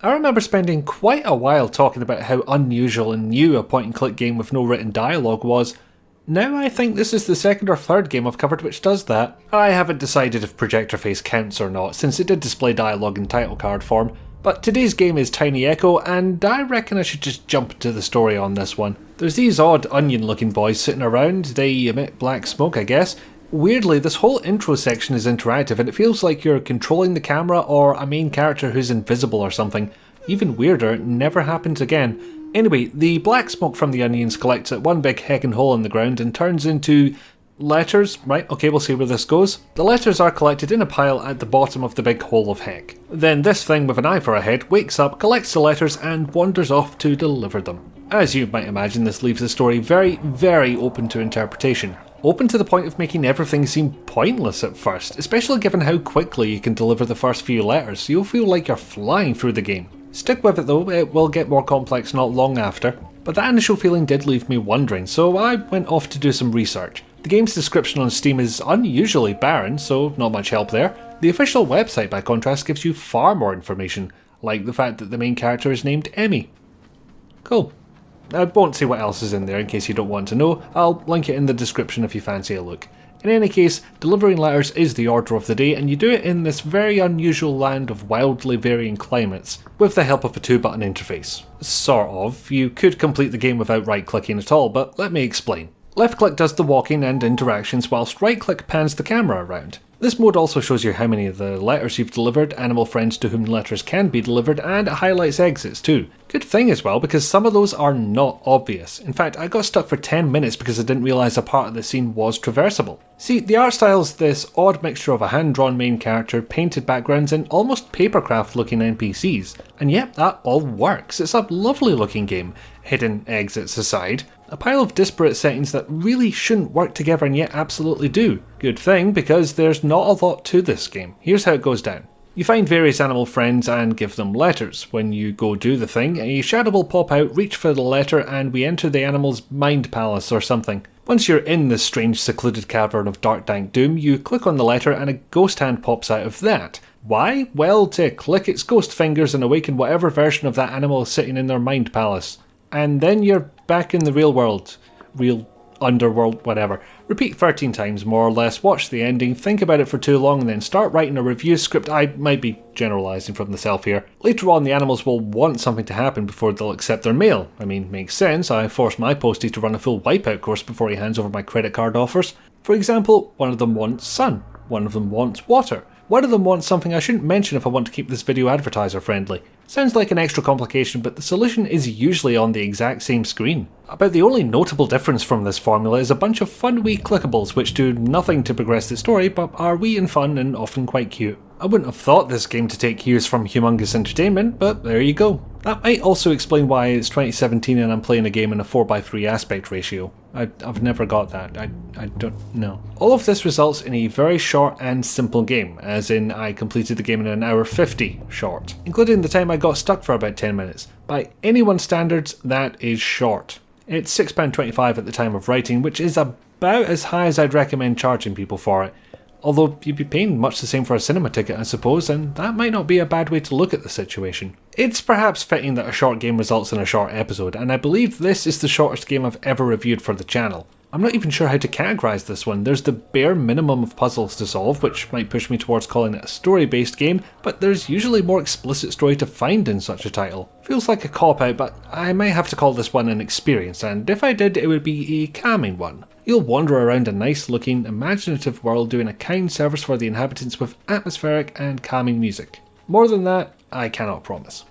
I remember spending quite a while talking about how unusual and new a point-and-click game with no written dialogue was. Now I think this is the second or third game I've covered which does that. I haven't decided if Projector Face counts or not, since it did display dialogue in title card form, but today's game is Tiny Echo, and I reckon I should just jump into the story on this one. There's these odd onion-looking boys sitting around, they emit black smoke I guess. Weirdly, this whole intro section is interactive and it feels like you're controlling the camera or a main character who's invisible or something. Even weirder, it never happens again. Anyway, the black smoke from the onions collects at one big heckin' hole in the ground and turns into letters. Right, okay, we'll see where this goes. The letters are collected in a pile at the bottom of the big hole of heck. Then this thing with an eye for a head wakes up, collects the letters and wanders off to deliver them. As you might imagine, this leaves the story very, very open to interpretation. Open to the point of making everything seem pointless at first, especially given how quickly you can deliver the first few letters, so you'll feel like you're flying through the game. Stick with it though, it will get more complex not long after. But that initial feeling did leave me wondering, so I went off to do some research. The game's description on Steam is unusually barren, so not much help there. The official website, by contrast, gives you far more information, like the fact that the main character is named Emmy. Cool. I won't say what else is in there in case you don't want to know, I'll link it in the description if you fancy a look. In any case, delivering letters is the order of the day, and you do it in this very unusual land of wildly varying climates, with the help of a 2-button interface. Sort of. You could complete the game without right-clicking at all, but let me explain. Left-click does the walking and interactions, whilst right-click pans the camera around. This mode also shows you how many of the letters you've delivered, animal friends to whom letters can be delivered, and it highlights exits too. Good thing as well, because some of those are not obvious. In fact, I got stuck for 10 minutes because I didn't realise a part of the scene was traversable. See, the art style's this odd mixture of a hand-drawn main character, painted backgrounds, and almost papercraft looking NPCs. And yep, that all works. It's a lovely looking game, hidden exits aside. A pile of disparate settings that really shouldn't work together and yet absolutely do. Good thing, because there's not a lot to this game. Here's how it goes down. You find various animal friends and give them letters. When you go do the thing, a shadow will pop out, reach for the letter, and we enter the animal's mind palace or something. Once you're in this strange secluded cavern of dark dank doom, you click on the letter and a ghost hand pops out of that. Why? Well, to click its ghost fingers and awaken whatever version of that animal is sitting in their mind palace. And then you're back in the real world. Real underworld, whatever. Repeat 13 times more or less, watch the ending, think about it for too long, and then start writing a review script. I might be generalising from the self here. Later on, the animals will want something to happen before they'll accept their mail. I mean, makes sense. I forced my postie to run a full wipeout course before he hands over my credit card offers. For example, one of them wants sun. One of them wants water. One of them wants something I shouldn't mention if I want to keep this video advertiser friendly. Sounds like an extra complication, but the solution is usually on the exact same screen. About the only notable difference from this formula is a bunch of fun wee clickables which do nothing to progress the story, but are wee and fun and often quite cute. I wouldn't have thought this game to take cues from Humongous Entertainment, but there you go. That might also explain why it's 2017 and I'm playing a game in a 4:3 aspect ratio. I've never got that. I don't know. All of this results in a very short and simple game, as in I completed the game in an hour 50 short, including the time I got stuck for about 10 minutes. By anyone's standards, that is short. It's £6.25 at the time of writing, which is about as high as I'd recommend charging people for it. Although you'd be paying much the same for a cinema ticket, I suppose, and that might not be a bad way to look at the situation. It's perhaps fitting that a short game results in a short episode, and I believe this is the shortest game I've ever reviewed for the channel. I'm not even sure how to categorise this one. There's the bare minimum of puzzles to solve, which might push me towards calling it a story-based game, but there's usually more explicit story to find in such a title. Feels like a cop-out, but I might have to call this one an experience, and if I did, it would be a calming one. You'll wander around a nice-looking, imaginative world doing a kind service for the inhabitants with atmospheric and calming music. More than that, I cannot promise.